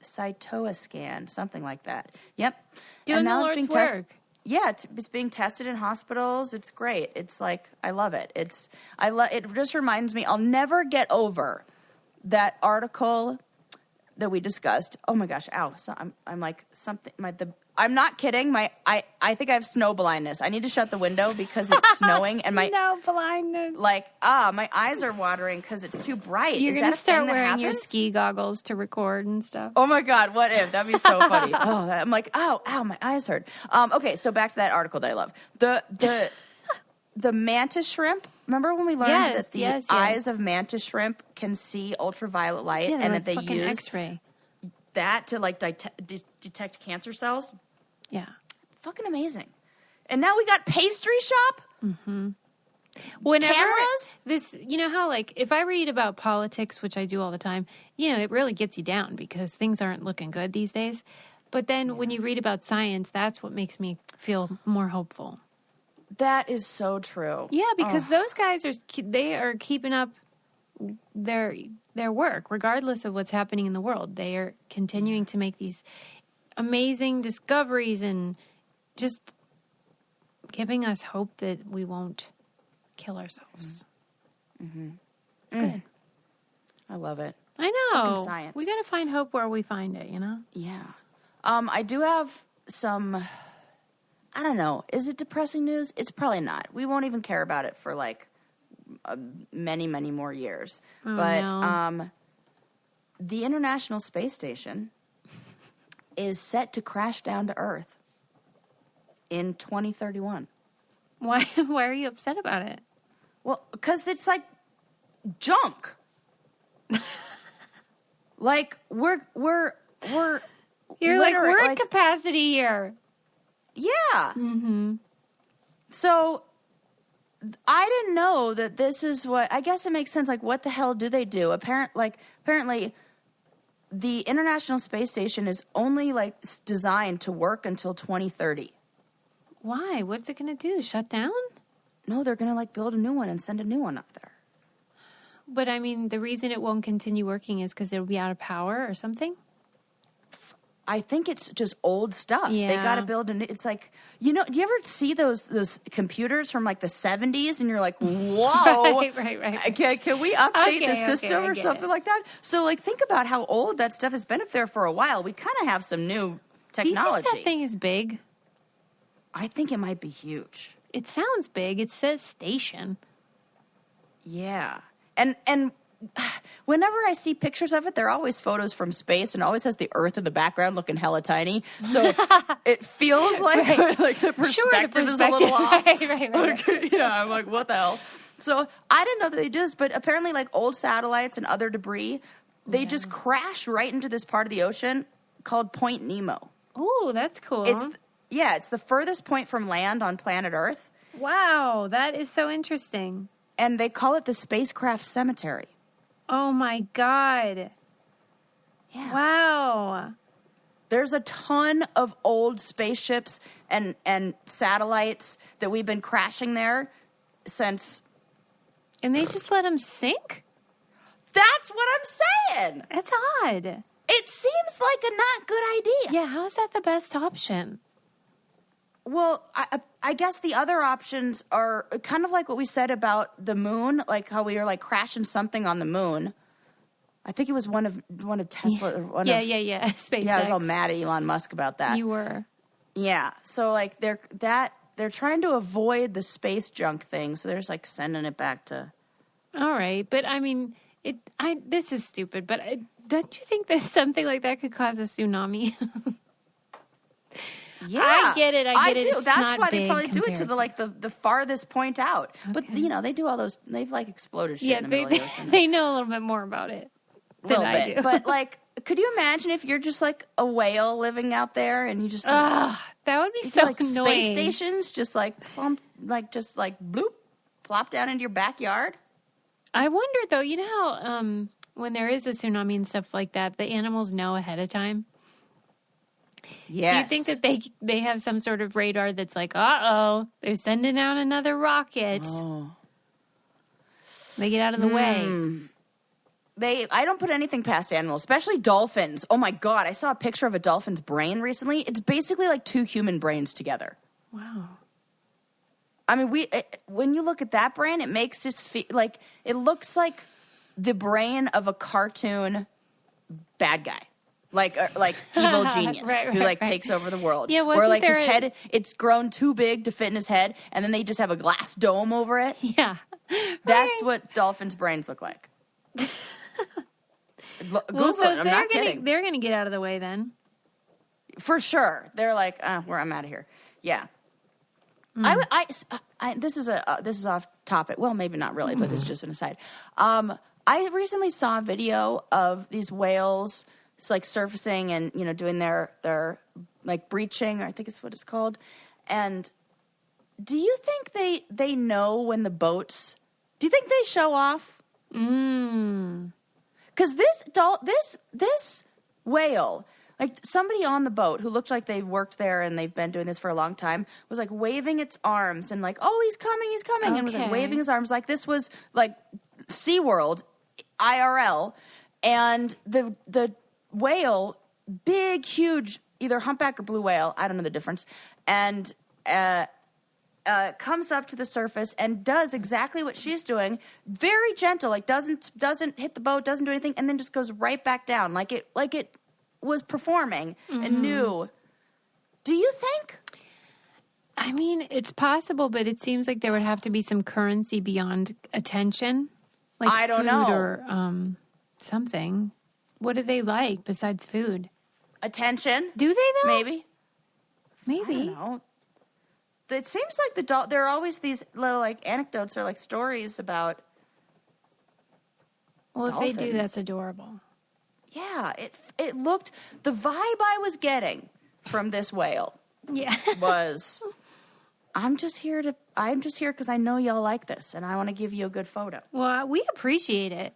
Cytoscan, something like that. Yep. Doing the Lord's work. Yeah, it's being tested in hospitals. It's great. It's like, I love it. It just reminds me, I'll never get over that article that we discussed. Oh my gosh, ow. So I'm like something, I'm not kidding. I think I have snow blindness. I need to shut the window because it's snowing and my snow blindness. My eyes are watering because it's too bright. You're going to start wearing your happens? ski goggles to record and stuff. Oh my God, what if? That'd be so funny. I'm like, ow, my eyes hurt. Okay, so back to that article that I love. The mantis shrimp. Remember when we learned that the eyes of mantis shrimp can see ultraviolet light, and that they use X-ray that to detect cancer cells? Yeah. Fucking amazing. And now we got pastry shop? Mm-hmm. Whenever cameras? This, how if I read about politics, which I do all the time, it really gets you down because things aren't looking good these days. But then when you read about science, that's what makes me feel more hopeful. That is so true. Yeah, because those guys are keeping up their work regardless of what's happening in the world. They are continuing to make these amazing discoveries and just giving us hope that we won't kill ourselves. Mm-hmm. It's good. I love it. I know. Fucking science. We got to find hope where we find it, Yeah. I do have some, I don't know, is it depressing news? It's probably not. We won't even care about it for many, many more years. Oh, but no. The International Space Station is set to crash down to Earth in 2031. Why are you upset about it? Well, because it's like junk. Like we're You're like, we're at capacity here. Yeah. Mm-hmm. So I didn't know that this is what, I guess it makes sense. Like, what the hell do they do? Apparently the International Space Station is only like designed to work until 2030. Why? What's it going to do? Shut down? No, they're going to like build a new one and send a new one up there. But I mean, the reason it won't continue working is because it'll be out of power or something? I think it's just old stuff. Yeah. They got to build a new, it's like, do you ever see those computers from like the 70s and you're like, whoa. Right. Can we update the system or something it. like that? So like think about how old that stuff has been up there for a while. We kind of have some new technology. Do you think that thing is big? I think it might be huge. It sounds big. It says station. Yeah. And whenever I see pictures of it, they're always photos from space and always has the Earth in the background looking hella tiny. So it feels like, like the perspective is a little off. Right. Like, yeah, I'm like, what the hell? So I didn't know that they did this, but apparently like old satellites and other debris, they just crash right into this part of the ocean called Point Nemo. Ooh, that's cool. It's the furthest point from land on planet Earth. Wow, that is so interesting. And they call it the Spacecraft Cemetery. Oh my God. Yeah. Wow. There's a ton of old spaceships and satellites that we've been crashing there since. And they just let them sink? That's what I'm saying. That's odd. It seems like a not good idea. Yeah, how is that the best option? Well, I guess the other options are kind of like what we said about the moon, like how we were like crashing something on the moon. I think it was one of Tesla. Yeah. SpaceX. Yeah, I was all mad at Elon Musk about that. You were. Yeah, so like they're trying to avoid the space junk thing, so they're just like sending it back to. All right, but I mean, this is stupid, but don't you think that something like that could cause a tsunami? Yeah, I get it. I do. It's That's not why they probably big do it to the farthest point out. Okay. But they do all those. They've like exploded shit in the middle of the ocean. They know a little bit more about it than I do. But like, could you imagine if you're just like a whale living out there and you just that would be so like annoying. Space stations just like plump, like just like bloop, plop down into your backyard. I wonder though. You know how when there is a tsunami and stuff like that, the animals know ahead of time. Yes. Do you think that they have some sort of radar that's like, uh-oh, they're sending out another rocket. Oh. They get out of the way. I don't put anything past animals, especially dolphins. Oh my God, I saw a picture of a dolphin's brain recently. It's basically like two human brains together. Wow. I mean, when you look at that brain, it makes it feel like, it looks like the brain of a cartoon bad guy. Like evil genius who takes over the world. Yeah, where like his head, it's grown too big to fit in his head, and then they just have a glass dome over it. Yeah, that's what dolphins' brains look like. Google it. I'm not kidding. They're gonna get out of the way then, for sure. They're like, I'm out of here. Yeah. This is off topic. Well, maybe not really, but this is just an aside. I recently saw a video of these whales. It's like surfacing and, doing their like breaching, or I think it's what it's called. And do you think they know when the boats, do you think they show off? Because this whale, like somebody on the boat who looked like they worked there and they've been doing this for a long time, was like waving its arms and like, oh, he's coming. Okay. And was like waving his arms like this was like SeaWorld IRL. And the whale, big, huge, either humpback or blue whale, I don't know the difference, and comes up to the surface and does exactly what she's doing, very gentle, like doesn't hit the boat, doesn't do anything, and then just goes right back down, like it was performing and knew. Do you think? I mean, it's possible, but it seems like there would have to be some currency beyond attention. Like I don't food know. Or something. What do they like besides food? Attention. Do they, though? Maybe. Maybe. I don't know. It seems like there are always these little, like, anecdotes or, like, stories about Well, dolphins. If they do, that's adorable. Yeah, it looked... The vibe I was getting from this whale Yeah. was... I'm just here because I know y'all like this, and I want to give you a good photo. Well, we appreciate it.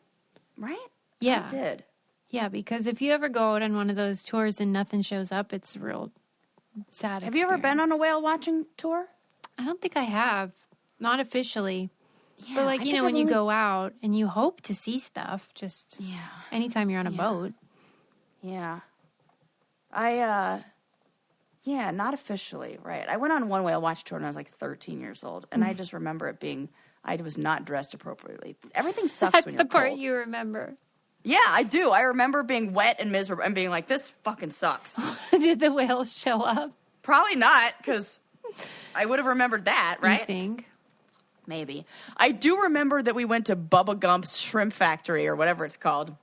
Right? Yeah. I did. Yeah, because if you ever go out on one of those tours and nothing shows up, it's a real sad Have you ever been on a whale watching tour? I don't think I have. Not officially. Yeah, But, like, I you think know, when I've you only- go out and you hope to see stuff, just Yeah. anytime you're on a boat. Yeah. Yeah, not officially, right. I went on one whale watch tour when I was like 13 years old, and I just remember it being, I was not dressed appropriately. Everything sucks That's when you're the part cold. you remember. Yeah, I do. I remember being wet and miserable and being like, this fucking sucks. Did the whales show up? Probably not, because I would have remembered that, right? You think? Maybe. I do remember that we went to Bubba Gump's Shrimp Factory, or whatever it's called,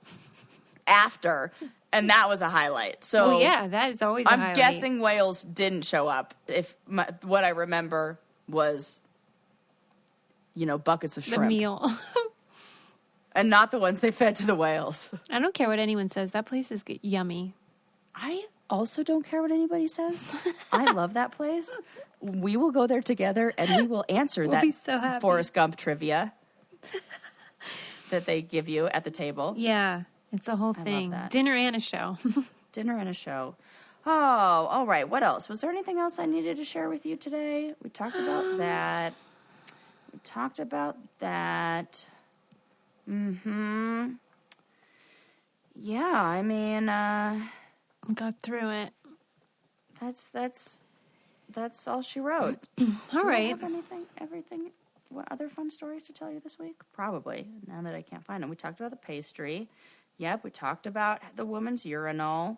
after, and that was a highlight. So Oh, yeah, that is always a I'm highlight. guessing whales didn't show up. If what I remember was, buckets of the shrimp. meal. And not the ones they fed to the whales. I don't care what anyone says. That place is yummy. I also don't care what anybody says. I love that place. We will go there together, and we will answer We'll that be so happy. Forrest Gump trivia that they give you at the table. Yeah, it's a whole thing. that. Dinner and a show. Dinner and a show. Oh, all right. What else? Was there anything else I needed to share with you today? We talked about that. Mm-hmm. Yeah, I mean, Got through it. that's all she wrote. All Do I right. have everything? What other fun stories to tell you this week? Probably. Now that I can't find them, we talked about the pastry. Yep, we talked about the woman's urinal.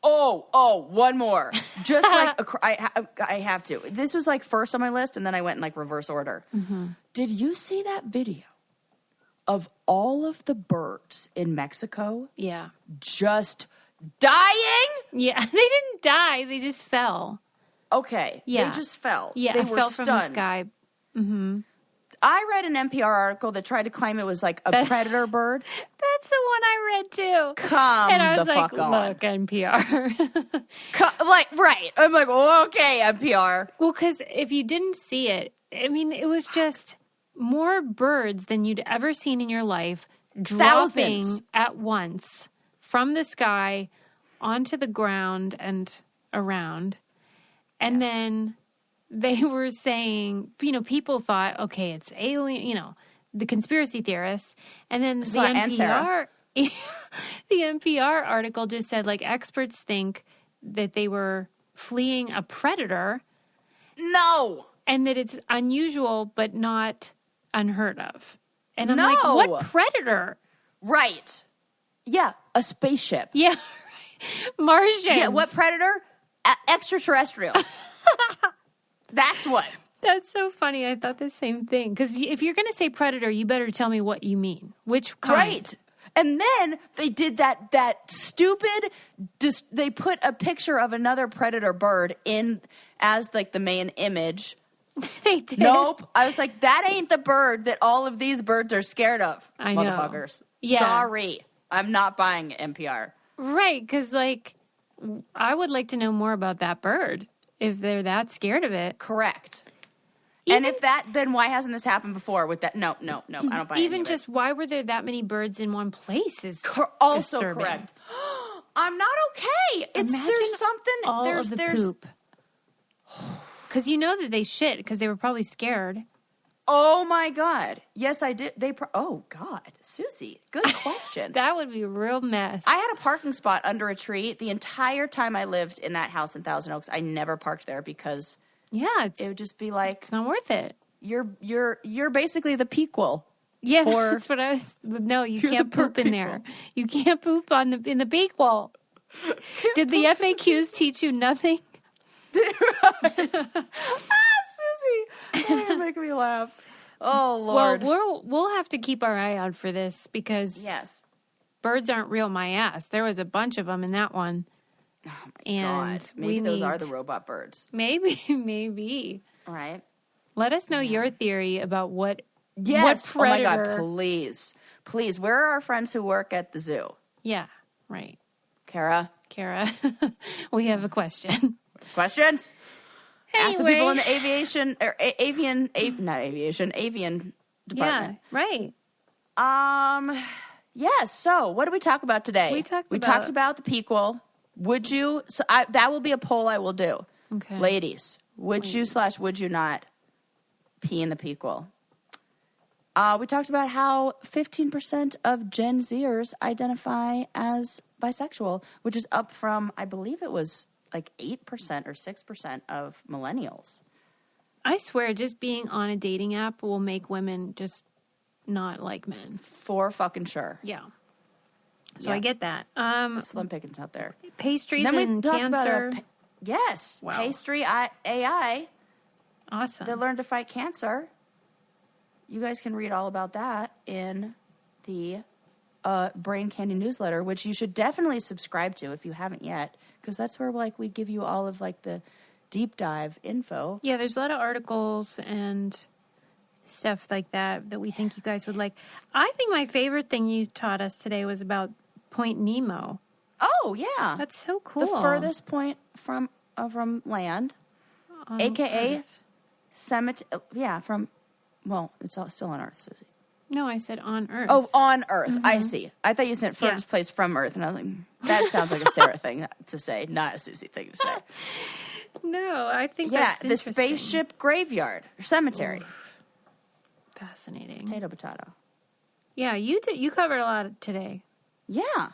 Oh, one more. Just like I have to. This was like first on my list, and then I went in like reverse order. Mm-hmm. Did you see that video of all of the birds in Mexico Yeah. just dying? Yeah, they didn't die. They just fell. Okay. Yeah. They just fell. Yeah, They it were fell stunned. from the sky. Mm-hmm. I read an NPR article that tried to claim it was like a predator bird. That's the one I read too. Come and I was the like, fuck on. look, NPR. Right. I'm like, well, okay, NPR. Well, because if you didn't see it, I mean, it was just more birds than you'd ever seen in your life dropping Thousands. at once from the sky onto the ground and around. And then they were saying, people thought, okay, it's alien, the conspiracy theorists. And then the NPR, the NPR article just said, like, experts think that they were fleeing a predator. No. And that it's unusual, but not unheard of. And I'm No. like, what predator? Right. Yeah, a spaceship. Yeah, Martian. Yeah, what predator? Extraterrestrial. That's what. That's so funny. I thought the same thing. Because if you're going to say predator, you better tell me what you mean. Which kind? Right. And then they did that stupid, they put a picture of another predator bird in as like the main image. They did. Nope. I was like, that ain't the bird that all of these birds are scared of. I know. Motherfuckers. Yeah. Sorry. I'm not buying NPR. Right. Because, like, I would like to know more about that bird if they're that scared of it. Correct. Even- And if then why hasn't this happened before with that? No, I don't buy any Even of it. just why were there that many birds in one place is Also disturbing. correct. I'm not okay. Imagine There's something. all there's of the poop. Because you know that they shit because they were probably scared. Oh my God. Yes, I did. Oh God, Susie. Good question. That would be a real mess. I had a parking spot under a tree the entire time I lived in that house in Thousand Oaks. I never parked there because it's it would just be like it's not worth it. you're basically the Pequel. Yeah, For- that's what I was. No, you You're can't the poop in there. You can't poop in the bake wall. Did the FAQs teach you nothing? laugh. Oh, Lord. Well, we'll have to keep our eye out for this because birds aren't real my ass. There was a bunch of them in that one. Oh, my God. Maybe those are the robot birds. Maybe. Right. Let us know your theory about what Yes. what predator. Oh, my God, please. Please. Where are our friends who work at the zoo? Yeah, right. Kara, we have a question. Questions? Anyway. Ask the people in the avian department. Yeah, right. Yes. So, what did we talk about today? We talked about the Pequel. Would you? So that will be a poll I will do. Okay. Ladies, would you / would you not pee in the Pequel? We talked about how 15% of Gen Zers identify as bisexual, which is up from, I believe it was like 8% or 6% of millennials. I swear, just being on a dating app will make women just not like men. For fucking sure. Yeah. So I get that. Slim pickings out there. Pastries and cancer. Yes. Wow. Pastry AI. Awesome. They learned to fight cancer. You guys can read all about that in the Brain Candy newsletter, which you should definitely subscribe to if you haven't yet, because that's where we give you all of the deep dive info. Yeah, there's a lot of articles and stuff like that we think you guys would like. I think my favorite thing you taught us today was about Point Nemo. Oh, yeah. That's so cool. The furthest point from land, a.k.a. cemetery. Yeah, from... Well, it's all still on Earth, Susie. No, I said on Earth. Oh, on Earth. Mm-hmm. I see. I thought you said furthest place from Earth, and I was like, that sounds like a Sarah thing to say, not a Susie thing to say. No, I think that's interesting. The spaceship graveyard, cemetery. Oof. Fascinating. Potato. Yeah, you covered a lot today. Yeah,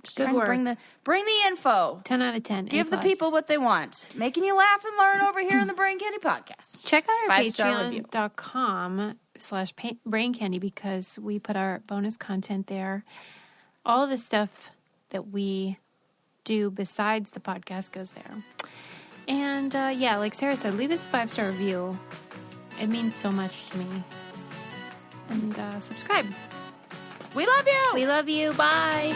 just good trying work. to bring the info. 10 out of 10. Give the people what they want. Making you laugh and learn over here in the Brain Candy Podcast. Check out our 5-star review. patreon.com/Brain Candy because we put our bonus content there. All of the stuff that we do besides the podcast goes there. And like Sarah said, leave us a 5-star review. It means so much to me. And subscribe. We love you. We love you. Bye.